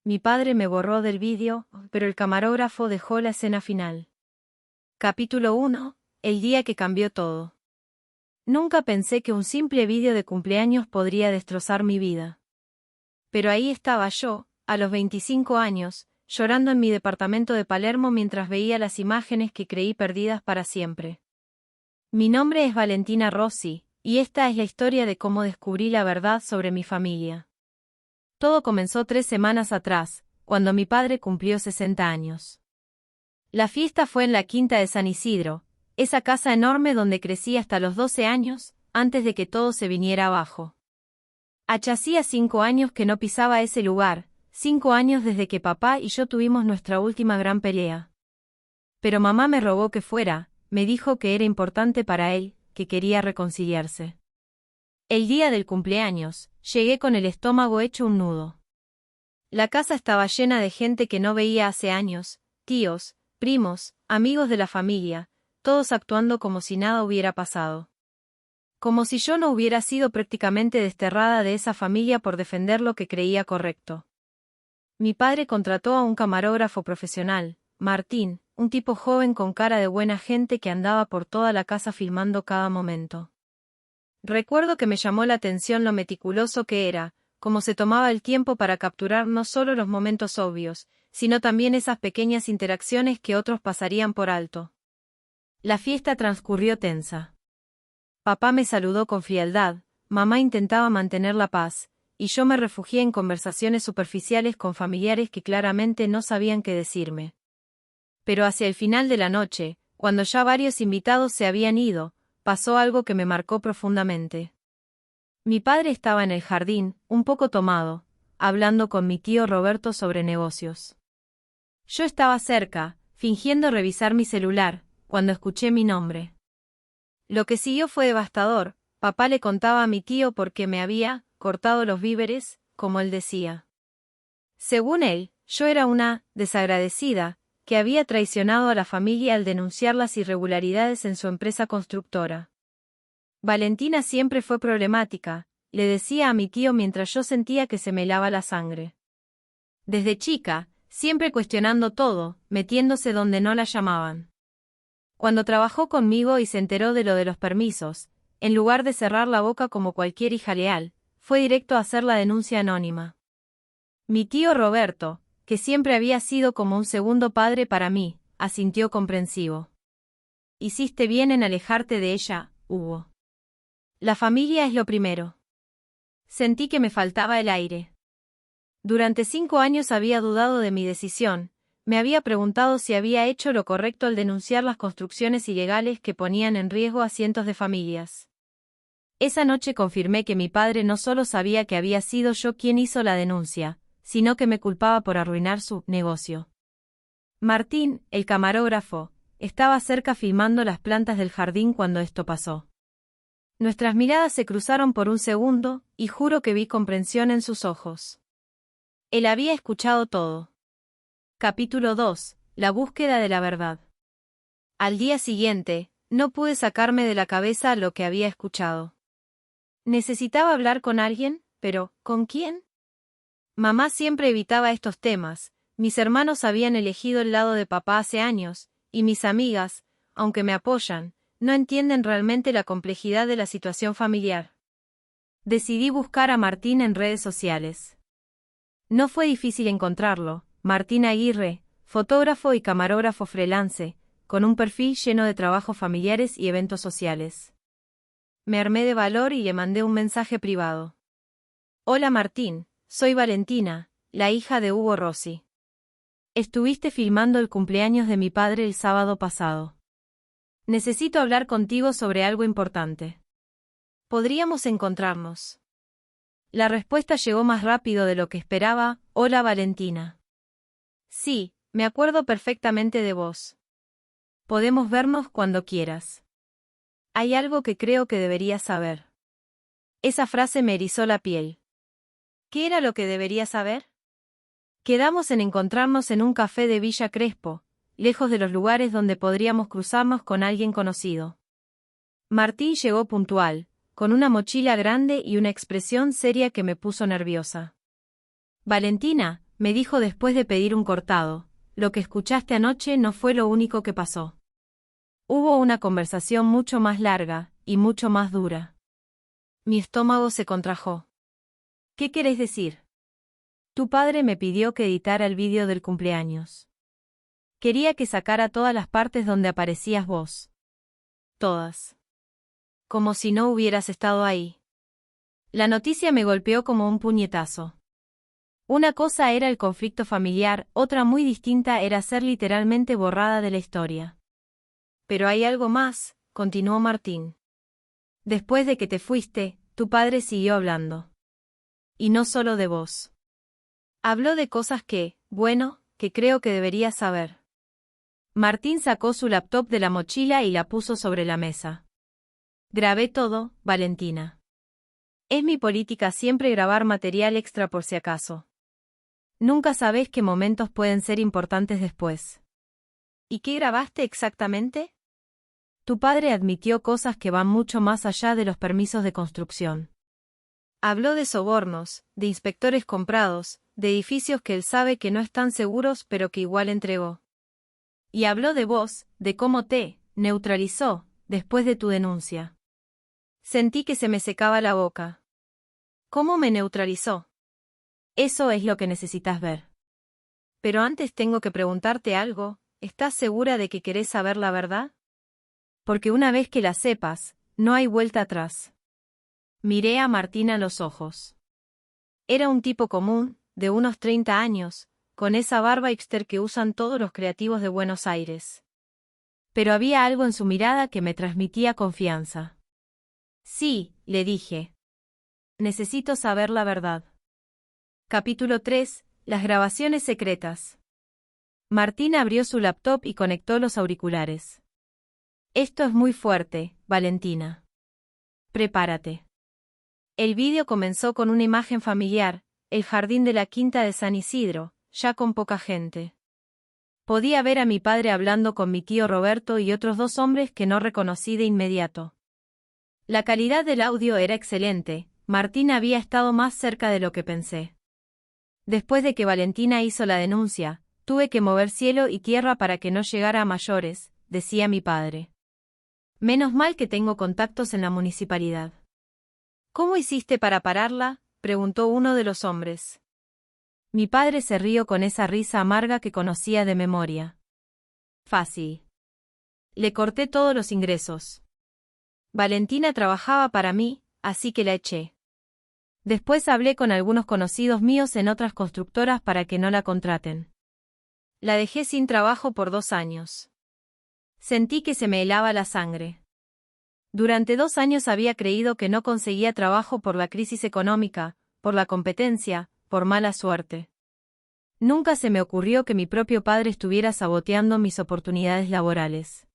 Mi padre me borró del vídeo, pero el camarógrafo dejó la escena final. Capítulo 1. El día que cambió todo. Nunca pensé que un simple vídeo de cumpleaños podría destrozar mi vida. Pero ahí estaba yo, a los 25 años, llorando en mi departamento de Palermo mientras veía las imágenes que creí perdidas para siempre. Mi nombre es Valentina Rossi, y esta es la historia de cómo descubrí la verdad sobre mi familia. Todo comenzó 3 semanas atrás, cuando mi padre cumplió 60 años. La fiesta fue en la quinta de San Isidro, esa casa enorme donde crecí hasta los 12 años, antes de que todo se viniera abajo. Hacía 5 años que no pisaba ese lugar, 5 años desde que papá y yo tuvimos nuestra última gran pelea. Pero mamá me rogó que fuera, me dijo que era importante para él, que quería reconciliarse. El día del cumpleaños, llegué con el estómago hecho un nudo. La casa estaba llena de gente que no veía hace años, tíos, primos, amigos de la familia, todos actuando como si nada hubiera pasado. Como si yo no hubiera sido prácticamente desterrada de esa familia por defender lo que creía correcto. Mi padre contrató a un camarógrafo profesional, Martín, un tipo joven con cara de buena gente que andaba por toda la casa filmando cada momento. Recuerdo que me llamó la atención lo meticuloso que era, cómo se tomaba el tiempo para capturar no solo los momentos obvios, sino también esas pequeñas interacciones que otros pasarían por alto. La fiesta transcurrió tensa. Papá me saludó con frialdad, mamá intentaba mantener la paz, y yo me refugié en conversaciones superficiales con familiares que claramente no sabían qué decirme. Pero hacia el final de la noche, cuando ya varios invitados se habían ido, pasó algo que me marcó profundamente. Mi padre estaba en el jardín, un poco tomado, hablando con mi tío Roberto sobre negocios. Yo estaba cerca, fingiendo revisar mi celular, cuando escuché mi nombre. Lo que siguió fue devastador. Papá le contaba a mi tío por qué me había cortado los víveres, como él decía. Según él, yo era una desagradecida, que había traicionado a la familia al denunciar las irregularidades en su empresa constructora. Valentina siempre fue problemática, le decía a mi tío mientras yo sentía que se me helaba la sangre. Desde chica, siempre cuestionando todo, metiéndose donde no la llamaban. Cuando trabajó conmigo y se enteró de lo de los permisos, en lugar de cerrar la boca como cualquier hija leal, fue directo a hacer la denuncia anónima. Mi tío Roberto, que siempre había sido como un segundo padre para mí, asintió comprensivo. Hiciste bien en alejarte de ella, Hugo. La familia es lo primero. Sentí que me faltaba el aire. Durante 5 años había dudado de mi decisión, me había preguntado si había hecho lo correcto al denunciar las construcciones ilegales que ponían en riesgo a cientos de familias. Esa noche confirmé que mi padre no solo sabía que había sido yo quien hizo la denuncia, sino que me culpaba por arruinar su negocio. Martín, el camarógrafo, estaba cerca filmando las plantas del jardín cuando esto pasó. Nuestras miradas se cruzaron por un segundo, y juro que vi comprensión en sus ojos. Él había escuchado todo. Capítulo 2. La búsqueda de la verdad. Al día siguiente, no pude sacarme de la cabeza lo que había escuchado. Necesitaba hablar con alguien, pero ¿con quién? Mamá siempre evitaba estos temas, mis hermanos habían elegido el lado de papá hace años, y mis amigas, aunque me apoyan, no entienden realmente la complejidad de la situación familiar. Decidí buscar a Martín en redes sociales. No fue difícil encontrarlo, Martín Aguirre, fotógrafo y camarógrafo freelance, con un perfil lleno de trabajos familiares y eventos sociales. Me armé de valor y le mandé un mensaje privado. Hola Martín, soy Valentina, la hija de Hugo Rossi. Estuviste filmando el cumpleaños de mi padre el sábado pasado. Necesito hablar contigo sobre algo importante. ¿Podríamos encontrarnos? La respuesta llegó más rápido de lo que esperaba. Hola Valentina. Sí, me acuerdo perfectamente de vos. Podemos vernos cuando quieras. Hay algo que creo que deberías saber. Esa frase me erizó la piel. ¿Qué era lo que debería saber? Quedamos en encontrarnos en un café de Villa Crespo, lejos de los lugares donde podríamos cruzarnos con alguien conocido. Martín llegó puntual, con una mochila grande y una expresión seria que me puso nerviosa. Valentina, me dijo después de pedir un cortado, lo que escuchaste anoche no fue lo único que pasó. Hubo una conversación mucho más larga, y mucho más dura. Mi estómago se contrajo. ¿Qué querés decir? Tu padre me pidió que editara el vídeo del cumpleaños. Quería que sacara todas las partes donde aparecías vos. Todas. Como si no hubieras estado ahí. La noticia me golpeó como un puñetazo. Una cosa era el conflicto familiar, otra muy distinta era ser literalmente borrada de la historia. Pero hay algo más, continuó Martín. Después de que te fuiste, tu padre siguió hablando. Y no solo de vos. Habló de cosas que, bueno, que creo que deberías saber. Martín sacó su laptop de la mochila y la puso sobre la mesa. Grabé todo, Valentina. Es mi política siempre grabar material extra por si acaso. Nunca sabés qué momentos pueden ser importantes después. ¿Y qué grabaste exactamente? Tu padre admitió cosas que van mucho más allá de los permisos de construcción. Habló de sobornos, de inspectores comprados, de edificios que él sabe que no están seguros pero que igual entregó. Y habló de vos, de cómo te neutralizó después de tu denuncia. Sentí que se me secaba la boca. ¿Cómo me neutralizó? Eso es lo que necesitas ver. Pero antes tengo que preguntarte algo, ¿estás segura de que querés saber la verdad? Porque una vez que la sepas, no hay vuelta atrás. Miré a Martín a los ojos. Era un tipo común, de unos 30 años, con esa barba hipster que usan todos los creativos de Buenos Aires. Pero había algo en su mirada que me transmitía confianza. Sí, le dije. Necesito saber la verdad. Capítulo 3. Las grabaciones secretas. Martín abrió su laptop y conectó los auriculares. Esto es muy fuerte, Valentina. Prepárate. El vídeo comenzó con una imagen familiar, el jardín de la quinta de San Isidro, ya con poca gente. Podía ver a mi padre hablando con mi tío Roberto y otros dos hombres que no reconocí de inmediato. La calidad del audio era excelente, Martín había estado más cerca de lo que pensé. Después de que Valentina hizo la denuncia, tuve que mover cielo y tierra para que no llegara a mayores, decía mi padre. Menos mal que tengo contactos en la municipalidad. ¿Cómo hiciste para pararla?, preguntó uno de los hombres. Mi padre se rió con esa risa amarga que conocía de memoria. Fácil. Le corté todos los ingresos. Valentina trabajaba para mí, así que la eché. Después hablé con algunos conocidos míos en otras constructoras para que no la contraten. La dejé sin trabajo por 2 años. Sentí que se me helaba la sangre. Durante 2 años había creído que no conseguía trabajo por la crisis económica, por la competencia, por mala suerte. Nunca se me ocurrió que mi propio padre estuviera saboteando mis oportunidades laborales.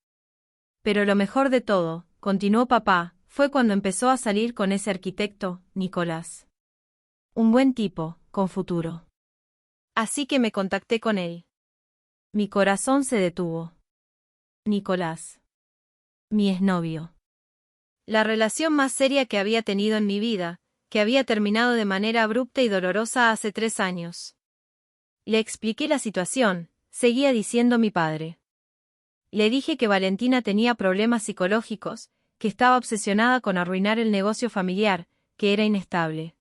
Pero lo mejor de todo, continuó papá, fue cuando empezó a salir con ese arquitecto, Nicolás. Un buen tipo, con futuro. Así que me contacté con él. Mi corazón se detuvo. Nicolás. Mi exnovio. La relación más seria que había tenido en mi vida, que había terminado de manera abrupta y dolorosa hace 3 años. Le expliqué la situación, seguía diciendo mi padre. Le dije que Valentina tenía problemas psicológicos, que estaba obsesionada con arruinar el negocio familiar, que era inestable.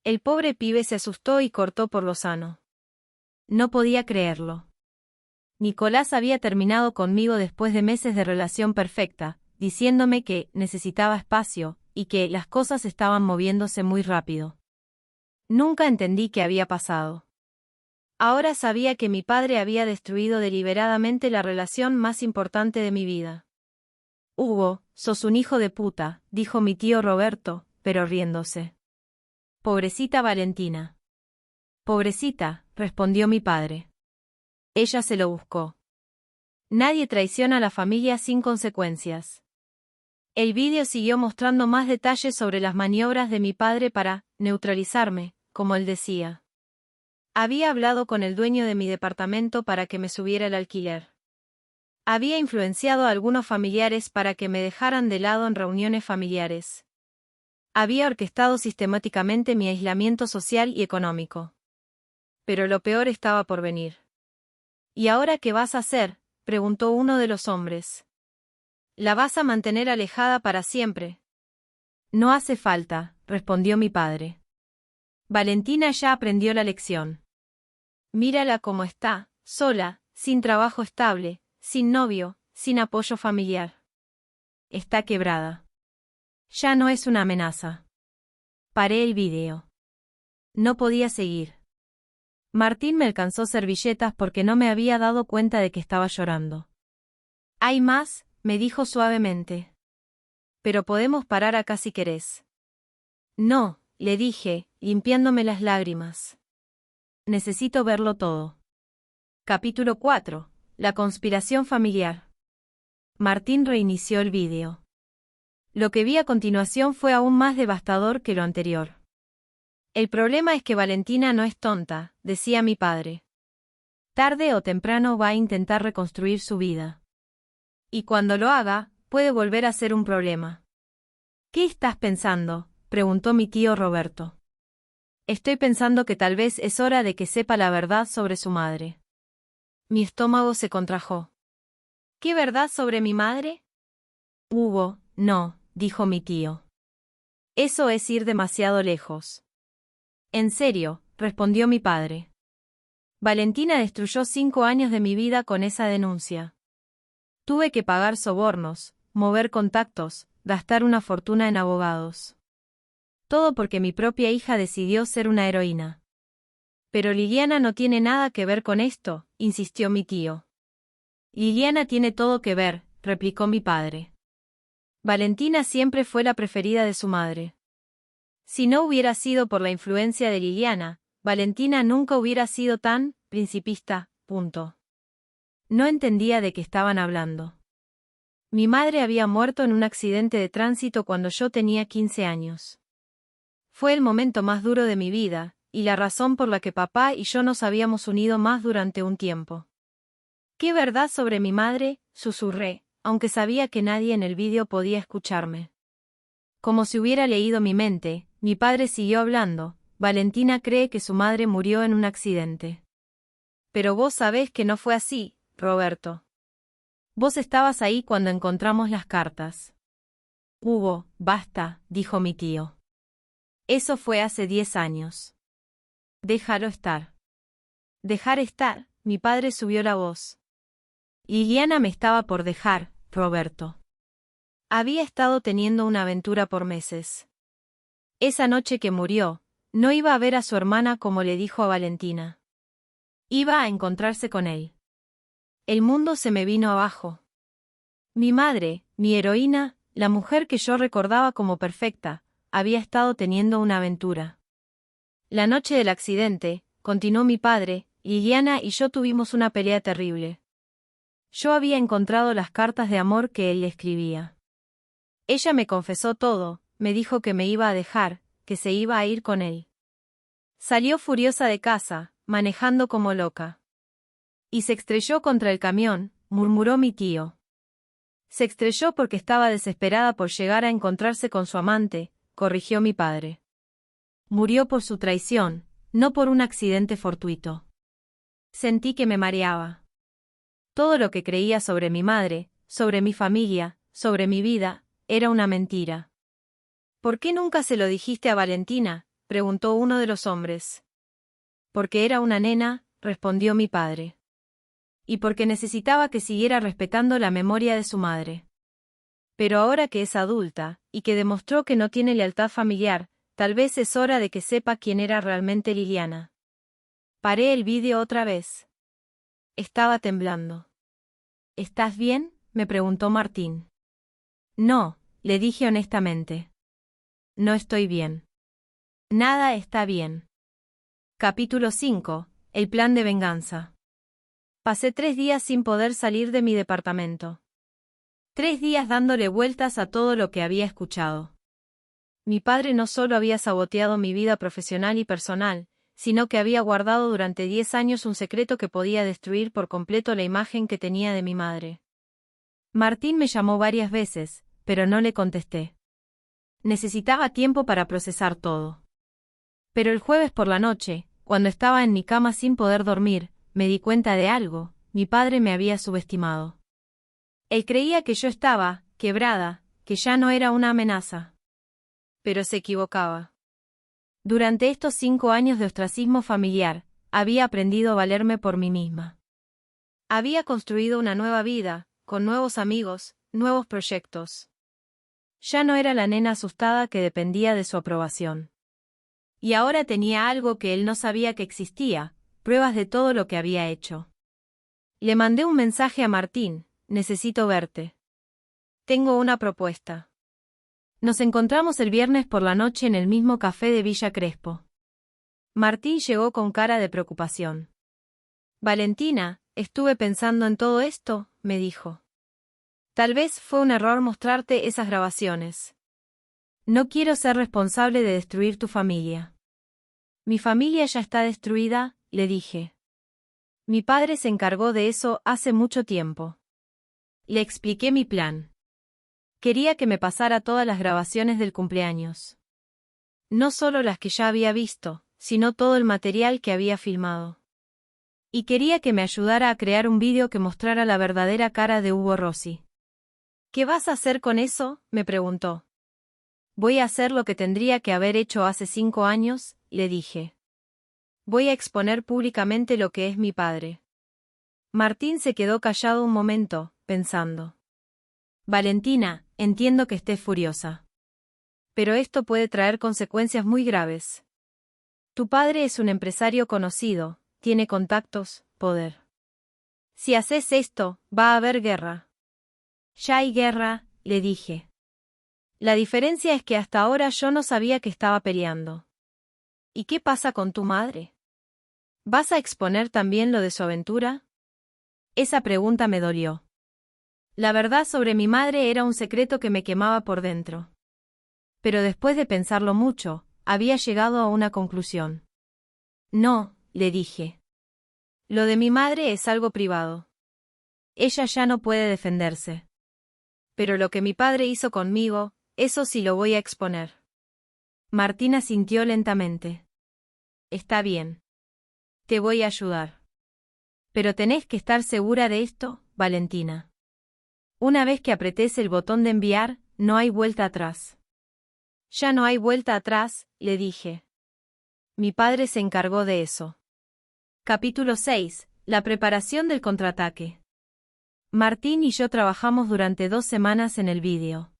El pobre pibe se asustó y cortó por lo sano. No podía creerlo. Nicolás había terminado conmigo después de meses de relación perfecta, diciéndome que necesitaba espacio, y que las cosas estaban moviéndose muy rápido. Nunca entendí qué había pasado. Ahora sabía que mi padre había destruido deliberadamente la relación más importante de mi vida. Hugo, sos un hijo de puta, dijo mi tío Roberto, pero riéndose. Pobrecita Valentina. Pobrecita, respondió mi padre. Ella se lo buscó. Nadie traiciona a la familia sin consecuencias. El vídeo siguió mostrando más detalles sobre las maniobras de mi padre para neutralizarme, como él decía. Había hablado con el dueño de mi departamento para que me subiera el alquiler. Había influenciado a algunos familiares para que me dejaran de lado en reuniones familiares. Había orquestado sistemáticamente mi aislamiento social y económico. Pero lo peor estaba por venir. ¿Y ahora qué vas a hacer?, preguntó uno de los hombres. La vas a mantener alejada para siempre. No hace falta, respondió mi padre. Valentina ya aprendió la lección. Mírala cómo está, sola, sin trabajo estable, sin novio, sin apoyo familiar. Está quebrada. Ya no es una amenaza. Paré el vídeo. No podía seguir. Martín me alcanzó servilletas porque no me había dado cuenta de que estaba llorando. Hay más, me dijo suavemente. Pero podemos parar acá si querés. No, le dije, limpiándome las lágrimas. Necesito verlo todo. Capítulo 4. La conspiración familiar. Martín reinició el vídeo. Lo que vi a continuación fue aún más devastador que lo anterior. El problema es que Valentina no es tonta, decía mi padre. Tarde o temprano va a intentar reconstruir su vida. Y cuando lo haga, puede volver a ser un problema. ¿Qué estás pensando?, preguntó mi tío Roberto. Estoy pensando que tal vez es hora de que sepa la verdad sobre su madre. Mi estómago se contrajo. ¿Qué verdad sobre mi madre? Hugo, no, dijo mi tío. Eso es ir demasiado lejos. En serio, respondió mi padre. Valentina destruyó 5 años de mi vida con esa denuncia. Tuve que pagar sobornos, mover contactos, gastar una fortuna en abogados. Todo porque mi propia hija decidió ser una heroína. Pero Liliana no tiene nada que ver con esto, insistió mi tío. Liliana tiene todo que ver, replicó mi padre. Valentina siempre fue la preferida de su madre. Si no hubiera sido por la influencia de Liliana, Valentina nunca hubiera sido tan principista, punto. No entendía de qué estaban hablando. Mi madre había muerto en un accidente de tránsito cuando yo tenía 15 años. Fue el momento más duro de mi vida, y la razón por la que papá y yo nos habíamos unido más durante un tiempo. ¿Qué verdad sobre mi madre?, susurré, aunque sabía que nadie en el vídeo podía escucharme. Como si hubiera leído mi mente, mi padre siguió hablando. Valentina cree que su madre murió en un accidente. Pero vos sabés que no fue así, Roberto. Vos estabas ahí cuando encontramos las cartas. Hugo, basta, dijo mi tío. Eso fue hace 10 años. Déjalo estar. Dejar estar, mi padre subió la voz. Liliana me estaba por dejar, Roberto. Había estado teniendo una aventura por meses. Esa noche que murió, no iba a ver a su hermana como le dijo a Valentina. Iba a encontrarse con él. El mundo se me vino abajo. Mi madre, mi heroína, la mujer que yo recordaba como perfecta, había estado teniendo una aventura. La noche del accidente, continuó mi padre, Liliana y yo tuvimos una pelea terrible. Yo había encontrado las cartas de amor que él le escribía. Ella me confesó todo, me dijo que me iba a dejar, que se iba a ir con él. Salió furiosa de casa, manejando como loca. Y se estrelló contra el camión, murmuró mi tío. Se estrelló porque estaba desesperada por llegar a encontrarse con su amante, corrigió mi padre. Murió por su traición, no por un accidente fortuito. Sentí que me mareaba. Todo lo que creía sobre mi madre, sobre mi familia, sobre mi vida, era una mentira. ¿Por qué nunca se lo dijiste a Valentina?, preguntó uno de los hombres. Porque era una nena, respondió mi padre. Y porque necesitaba que siguiera respetando la memoria de su madre. Pero ahora que es adulta, y que demostró que no tiene lealtad familiar, tal vez es hora de que sepa quién era realmente Liliana. Paré el vídeo otra vez. Estaba temblando. ¿Estás bien?, me preguntó Martín. No, le dije honestamente. No estoy bien. Nada está bien. Capítulo 5. El plan de venganza. Pasé 3 días sin poder salir de mi departamento. 3 días dándole vueltas a todo lo que había escuchado. Mi padre no solo había saboteado mi vida profesional y personal, sino que había guardado durante 10 años un secreto que podía destruir por completo la imagen que tenía de mi madre. Martín me llamó varias veces, pero no le contesté. Necesitaba tiempo para procesar todo. Pero el jueves por la noche, Cuando estaba en mi cama sin poder dormir, me di cuenta de algo: mi padre me había subestimado. Él creía que yo estaba quebrada, que ya no era una amenaza. Pero se equivocaba. Durante estos 5 años de ostracismo familiar, había aprendido a valerme por mí misma. Había construido una nueva vida, con nuevos amigos, nuevos proyectos. Ya no era la nena asustada que dependía de su aprobación. Y ahora tenía algo que él no sabía que existía: pruebas de todo lo que había hecho. Le mandé un mensaje a Martín: necesito verte. Tengo una propuesta. Nos encontramos el viernes por la noche en el mismo café de Villa Crespo. Martín llegó con cara de preocupación. Valentina, estuve pensando en todo esto, me dijo. Tal vez fue un error mostrarte esas grabaciones. No quiero ser responsable de destruir tu familia. Mi familia ya está destruida, le dije. Mi padre se encargó de eso hace mucho tiempo. Le expliqué mi plan. Quería que me pasara todas las grabaciones del cumpleaños. No solo las que ya había visto, sino todo el material que había filmado. Y quería que me ayudara a crear un vídeo que mostrara la verdadera cara de Hugo Rossi. ¿Qué vas a hacer con eso?, me preguntó. Voy a hacer lo que tendría que haber hecho hace 5 años, le dije. Voy a exponer públicamente lo que es mi padre. Martín se quedó callado un momento, pensando. Valentina, entiendo que estés furiosa. Pero esto puede traer consecuencias muy graves. Tu padre es un empresario conocido, tiene contactos, poder. Si haces esto, va a haber guerra. Ya hay guerra, le dije. La diferencia es que hasta ahora yo no sabía que estaba peleando. ¿Y qué pasa con tu madre? ¿Vas a exponer también lo de su aventura? Esa pregunta me dolió. La verdad sobre mi madre era un secreto que me quemaba por dentro. Pero después de pensarlo mucho, había llegado a una conclusión. No, le dije. Lo de mi madre es algo privado. Ella ya no puede defenderse. Pero lo que mi padre hizo conmigo, eso sí lo voy a exponer. Martín asintió lentamente. Está bien. Te voy a ayudar. Pero tenés que estar segura de esto, Valentina. Una vez que apretés el botón de enviar, no hay vuelta atrás. Ya no hay vuelta atrás, le dije. Mi padre se encargó de eso. Capítulo 6. La preparación del contraataque. Martín y yo trabajamos durante 2 semanas en el vídeo.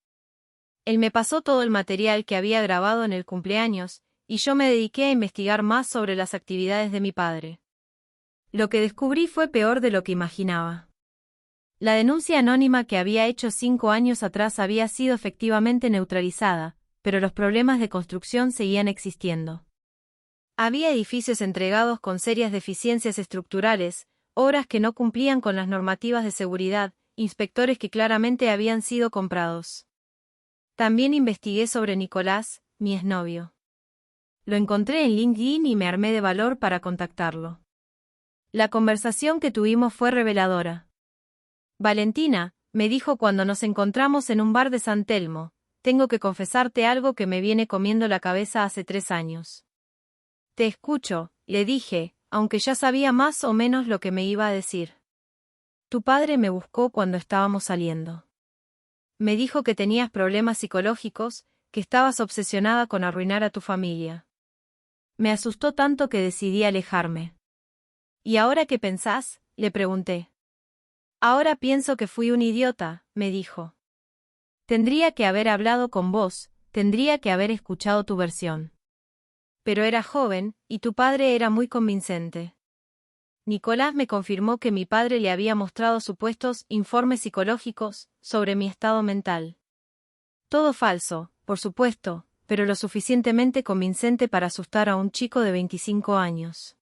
Él me pasó todo el material que había grabado en el cumpleaños, y yo me dediqué a investigar más sobre las actividades de mi padre. Lo que descubrí fue peor de lo que imaginaba. La denuncia anónima que había hecho 5 años atrás había sido efectivamente neutralizada, pero los problemas de construcción seguían existiendo. Había edificios entregados con serias deficiencias estructurales, obras que no cumplían con las normativas de seguridad, inspectores que claramente habían sido comprados. También investigué sobre Nicolás, mi exnovio. Lo encontré en LinkedIn y me armé de valor para contactarlo. La conversación que tuvimos fue reveladora. Valentina, me dijo cuando nos encontramos en un bar de San Telmo, tengo que confesarte algo que me viene comiendo la cabeza hace 3 años. Te escucho, le dije, aunque ya sabía más o menos lo que me iba a decir. Tu padre me buscó cuando estábamos saliendo. Me dijo que tenías problemas psicológicos, que estabas obsesionada con arruinar a tu familia. Me asustó tanto que decidí alejarme. ¿Y ahora qué pensás?, le pregunté. Ahora pienso que fui un idiota, me dijo. Tendría que haber hablado con vos, tendría que haber escuchado tu versión. Pero era joven, y tu padre era muy convincente. Nicolás me confirmó que mi padre le había mostrado supuestos informes psicológicos sobre mi estado mental. Todo falso, por supuesto, pero lo suficientemente convincente para asustar a un chico de 25 años.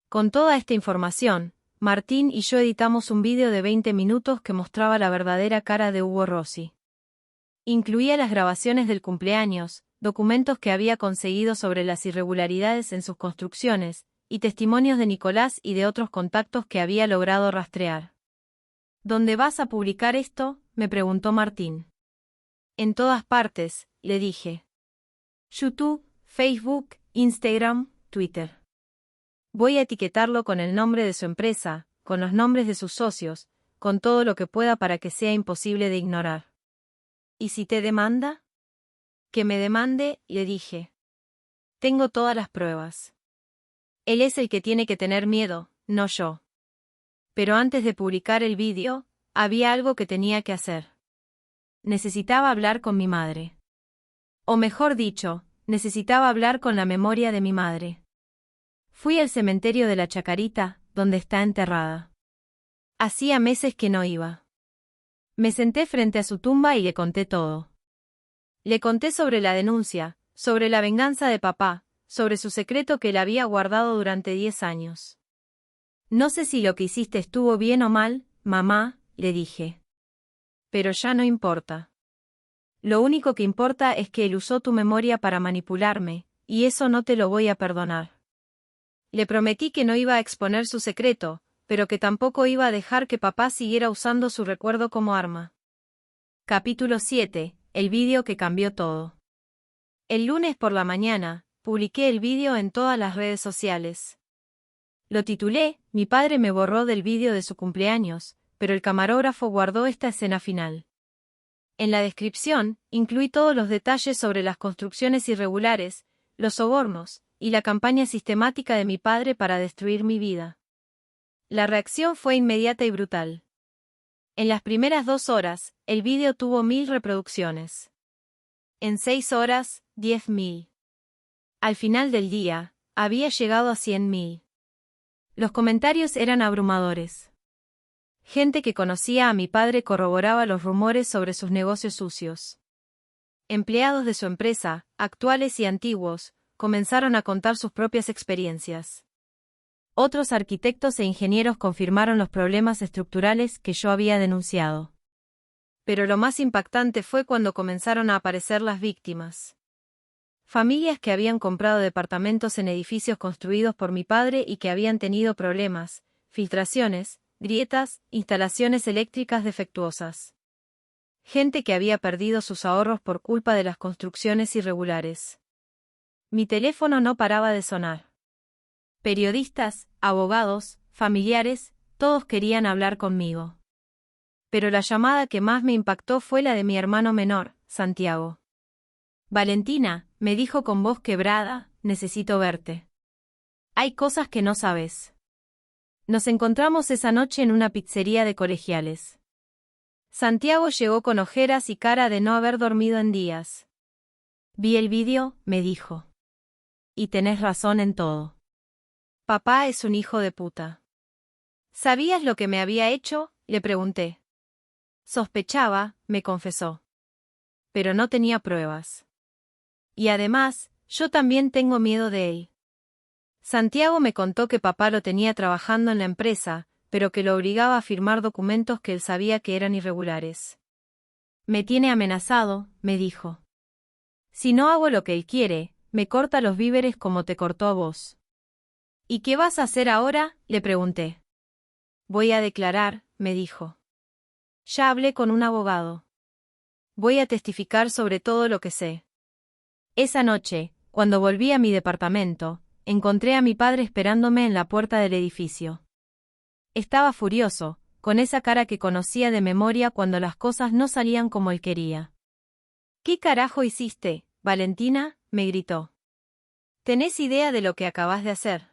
Con toda esta información, Martín y yo editamos un vídeo de 20 minutos que mostraba la verdadera cara de Hugo Rossi. Incluía las grabaciones del cumpleaños, documentos que había conseguido sobre las irregularidades en sus construcciones, y testimonios de Nicolás y de otros contactos que había logrado rastrear. ¿Dónde vas a publicar esto?, me preguntó Martín. En todas partes, le dije. YouTube, Facebook, Instagram, Twitter. Voy a etiquetarlo con el nombre de su empresa, con los nombres de sus socios, con todo lo que pueda para que sea imposible de ignorar. ¿Y si te demanda? Que me demande, le dije. Tengo todas las pruebas. Él es el que tiene que tener miedo, no yo. Pero antes de publicar el vídeo, había algo que tenía que hacer. Necesitaba hablar con mi madre. O mejor dicho, necesitaba hablar con la memoria de mi madre. Fui al cementerio de la Chacarita, donde está enterrada. Hacía meses que no iba. Me senté frente a su tumba y le conté todo. Le conté sobre la denuncia, sobre la venganza de papá, sobre su secreto que él había guardado durante 10 años. No sé si lo que hiciste estuvo bien o mal, mamá, le dije. Pero ya no importa. Lo único que importa es que él usó tu memoria para manipularme, y eso no te lo voy a perdonar. Le prometí que no iba a exponer su secreto, pero que tampoco iba a dejar que papá siguiera usando su recuerdo como arma. Capítulo 7. El vídeo que cambió todo. El lunes por la mañana, publiqué el vídeo en todas las redes sociales. Lo titulé, Mi padre me borró del vídeo de su cumpleaños, pero el camarógrafo guardó esta escena final. En la descripción, incluí todos los detalles sobre las construcciones irregulares, los sobornos, y la campaña sistemática de mi padre para destruir mi vida. La reacción fue inmediata y brutal. En las primeras 2 horas, el vídeo tuvo 1000 reproducciones. En 6 horas, 10.000. Al final del día, había llegado a 100.000. Los comentarios eran abrumadores. Gente que conocía a mi padre corroboraba los rumores sobre sus negocios sucios. Empleados de su empresa, actuales y antiguos, comenzaron a contar sus propias experiencias. Otros arquitectos e ingenieros confirmaron los problemas estructurales que yo había denunciado. Pero lo más impactante fue cuando comenzaron a aparecer las víctimas. Familias que habían comprado departamentos en edificios construidos por mi padre y que habían tenido problemas, filtraciones, grietas, instalaciones eléctricas defectuosas. Gente que había perdido sus ahorros por culpa de las construcciones irregulares. Mi teléfono no paraba de sonar. Periodistas, abogados, familiares, todos querían hablar conmigo. Pero la llamada que más me impactó fue la de mi hermano menor, Santiago. Valentina, me dijo con voz quebrada, necesito verte. Hay cosas que no sabes. Nos encontramos esa noche en una pizzería de colegiales. Santiago llegó con ojeras y cara de no haber dormido en días. Vi el vídeo, me dijo. Y tenés razón en todo. Papá es un hijo de puta. ¿Sabías lo que me había hecho?, le pregunté. Sospechaba, me confesó. Pero no tenía pruebas. Y además, yo también tengo miedo de él. Santiago me contó que papá lo tenía trabajando en la empresa, pero que lo obligaba a firmar documentos que él sabía que eran irregulares. Me tiene amenazado, me dijo. Si no hago lo que él quiere, me corta los víveres como te cortó a vos. ¿Y qué vas a hacer ahora?, le pregunté. Voy a declarar, me dijo. Ya hablé con un abogado. Voy a testificar sobre todo lo que sé. Esa noche, cuando volví a mi departamento, encontré a mi padre esperándome en la puerta del edificio. Estaba furioso, con esa cara que conocía de memoria cuando las cosas no salían como él quería. ¿Qué carajo hiciste, Valentina?, me gritó. ¿Tenés idea de lo que acabas de hacer?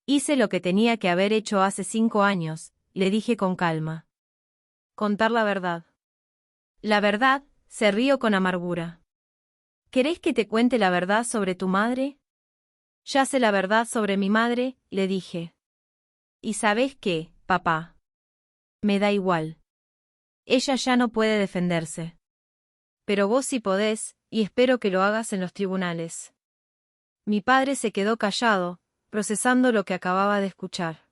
Hice lo que tenía que haber hecho hace 5 años, le dije con calma. Contar la verdad. La verdad, se rió con amargura. ¿Querés que te cuente la verdad sobre tu madre? Ya sé la verdad sobre mi madre, le dije. ¿Y sabés qué, papá? Me da igual. Ella ya no puede defenderse. Pero vos sí podés, y espero que lo hagas en los tribunales. Mi padre se quedó callado, procesando lo que acababa de escuchar.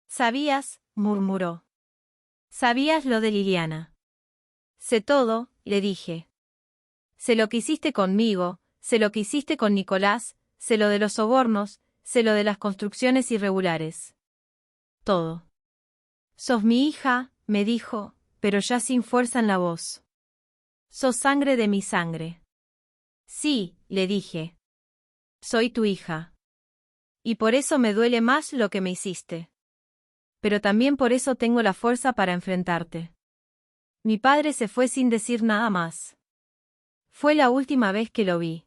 ¿Sabías?, murmuró. ¿Sabías lo de Liliana? Sé todo, le dije. Sé lo que hiciste conmigo, sé lo que hiciste con Nicolás, sé lo de los sobornos, sé lo de las construcciones irregulares. Todo. Sos mi hija, me dijo, pero ya sin fuerza en la voz. Sos sangre de mi sangre. Sí, le dije. Soy tu hija. Y por eso me duele más lo que me hiciste. Pero también por eso tengo la fuerza para enfrentarte. Mi padre se fue sin decir nada más. Fue la última vez que lo vi.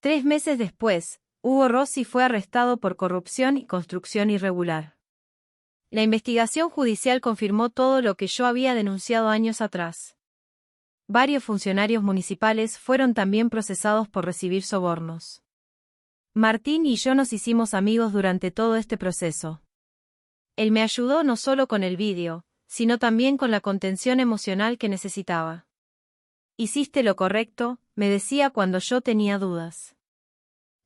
3 meses después, Hugo Rossi fue arrestado por corrupción y construcción irregular. La investigación judicial confirmó todo lo que yo había denunciado años atrás. Varios funcionarios municipales fueron también procesados por recibir sobornos. Martín y yo nos hicimos amigos durante todo este proceso. Él me ayudó no solo con el vídeo, sino también con la contención emocional que necesitaba. Hiciste lo correcto, me decía cuando yo tenía dudas.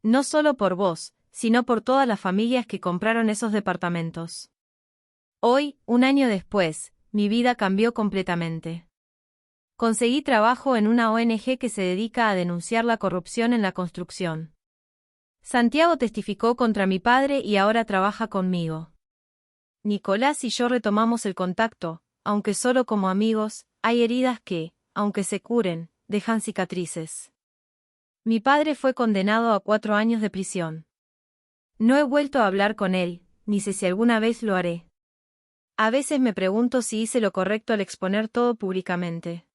No solo por vos, sino por todas las familias que compraron esos departamentos. Hoy, un año después, mi vida cambió completamente. Conseguí trabajo en una ONG que se dedica a denunciar la corrupción en la construcción. Santiago testificó contra mi padre y ahora trabaja conmigo. Nicolás y yo retomamos el contacto, aunque solo como amigos. Hay heridas que, aunque se curen, dejan cicatrices. Mi padre fue condenado a 4 años de prisión. No he vuelto a hablar con él, ni sé si alguna vez lo haré. A veces me pregunto si hice lo correcto al exponer todo públicamente.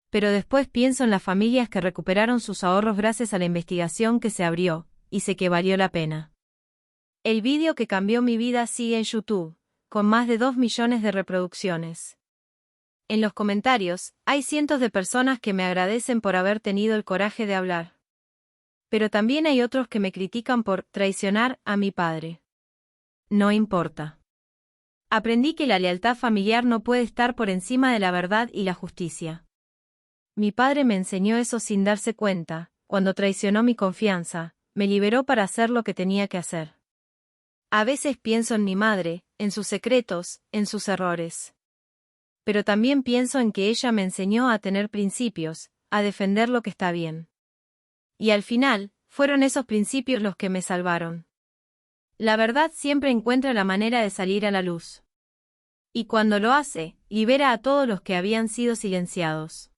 Pero después pienso en las familias que recuperaron sus ahorros gracias a la investigación que se abrió, y sé que valió la pena. El vídeo que cambió mi vida sigue en YouTube, con más de 2 millones de reproducciones. En los comentarios, hay cientos de personas que me agradecen por haber tenido el coraje de hablar. Pero también hay otros que me critican por traicionar a mi padre. No importa. Aprendí que la lealtad familiar no puede estar por encima de la verdad y la justicia. Mi padre me enseñó eso sin darse cuenta. Cuando traicionó mi confianza, me liberó para hacer lo que tenía que hacer. A veces pienso en mi madre, en sus secretos, en sus errores. Pero también pienso en que ella me enseñó a tener principios, a defender lo que está bien. Y al final, fueron esos principios los que me salvaron. La verdad siempre encuentra la manera de salir a la luz. Y cuando lo hace, libera a todos los que habían sido silenciados.